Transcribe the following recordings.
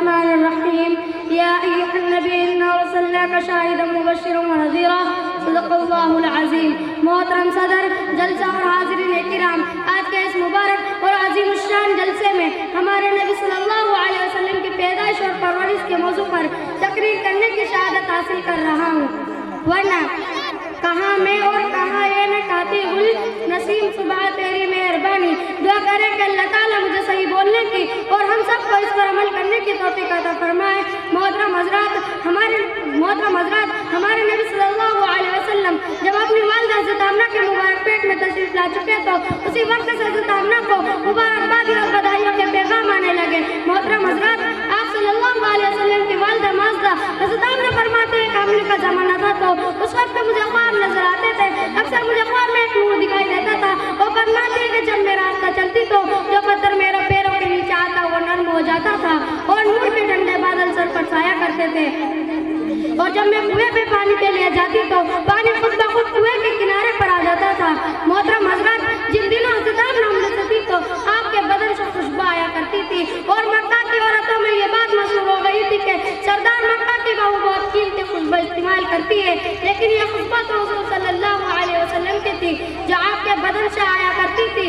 बिस्मिल्लाहिर्रहमानिर्रहीम। या अय्युहन नबी इन्ना रसलनाका शाहिदन मुबश्शिरन व नज़ीरा। सदक़ल्लाहुल अज़ीम। मोहतरम सदर, जलसा और हाज़िरीन किराम, आज के इस मुबारक और अज़ीमुश्शान जलसे में हमारे नबी सल्लल्लाहु अलैहि वसल्लम की पैदाइश और परवरिश के मौजू पर तकरीर करने की शहादत हासिल कर रहा हूँ। वरना कहाँ मैं और कहाँ ये न कहती गुल नसीम सुबह तेरी मेहरबानी। दुआ करे कि अल्लाह ताला मुझे सही बोलने की और हम सबको इस पर अमल करने की तौफीक अता फरमाए। मोहतरम हज़रात, हमारे नबी सल्लल्लाहु अलैहि वसल्लम जब अपनी वालिदा हज़रत आमना के मुबारक पेट में तशरीफ ला चुके तो उसी वक्त से हज़रत आमना को मुबारकबादी और बधाइयों के पैगाम आने लगे। मोहतरम हज़रात, आप सल्लल्लाहु अलैहि वसल्लम की वालिदा माज़दा हज़रत आमना फरमाते हैं कि हमले का ज़माना था तो उस वक्त मुझे ख्वाब नजर आते थे। अक्सर मुझे ख्वाब में एक नूर दिखाई देता था। वो फरमाती है कि जब मैं रास्ता चलती तो जो पत्थर मेरे पैरों के नीचे आता वो नर्म हो जाता था और नूर के ठंडे बादल सर पर छाया करते थे। और जब मैं कुएं पे पानी के लिए जाती तो पानी खुद ब खुद कुएं के किनारे पर आ जाता था। मोहतरम हज़रात, जिन दिनों हज़रत आमना हमसे थी तो आपके बदन से खुशबू आया करती थी और मक्का की औरतों में ये बात मशहूर हो गई थी कि सरदार मक्का की बहू बहुत कीमती खुशबू इस्तेमाल करती है, लेकिन ये खुशबू तो हुज़ूर सल्लल्लाहु अलैहि वसल्लम की थी जो आपके बदन से आया करती थी।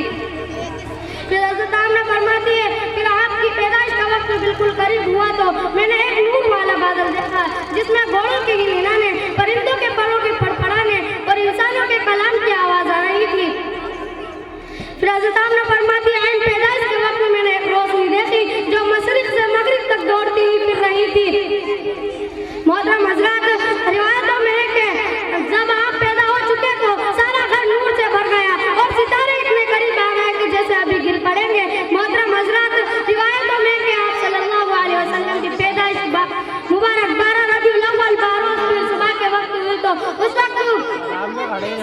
फिर हज़रत आमना फरमाती है, फिर आपकी पैदाइश का वक्त बिल्कुल करीब हुआ तो मैंने एक नूर वाला बादल देखा जिसमें घोड़ों के गिनगिनाने, परिंदों के परों के फड़फड़ाने और इंसानों के कलाम की आवाज आ रही थी। फिर हज़रत आमना फरमाती है, इन पैदाइश के वक्त में मैंने एक रोशनी देखी जो मशरिक से मगरिब तक दौड़ती हुई फिर रही थी। मोहतरम हज़रात, रिवायतों में है कि जब आप पैदा हो चुके तो सारा घर नूर से भर गया और सितारे इतने करीब आ गए कि जैसे अभी गिर पड़ेंगे। मोहतरम हज़रात, रिवायतों में कि आप सल्लल्लाहु अलैहि वसल्लम की पैदाइश मुबारक 12 रबीउल अव्वल सुबह के वक्त हुई तो उस वक्त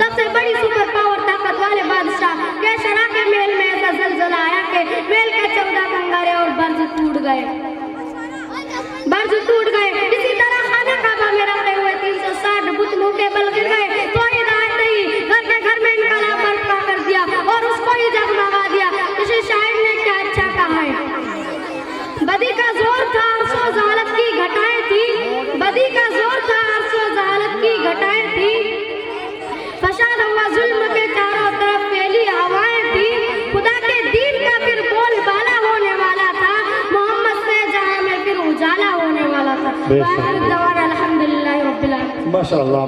सबसे बड़ी सुपर पावर ताकत वाले बादशाह कैसरा के महल में ऐसा ज़लज़ला आया कि महल के 14 कंगारे और बर्ज टूट गए। इसी तरह खाना काबा में रखे हुए 360 बुत मुंह के बल गिर गए। तो हिदायत नहीं, घर के घर में इनकलाब बर्पा कर दिया और उसको ही जगमगा दिया। इसी शायर ने क्या अच्छा कहा है, बदी का जोर था अरशो ज़हालत की घटाएं थी, बदी का जोर था अरशो ज़हालत की घटाएं थी, फसाद हुआ जुल्म के चारों तरफ फैली हवाएं थी, खुदा के दीन का फिर बोल बाला होने वाला था, मोहम्मद से जहां में फिर उजाला होने वाला था। अल्हम्दुलिल्लाह रब्बिल आलमीन। माशाअल्लाह।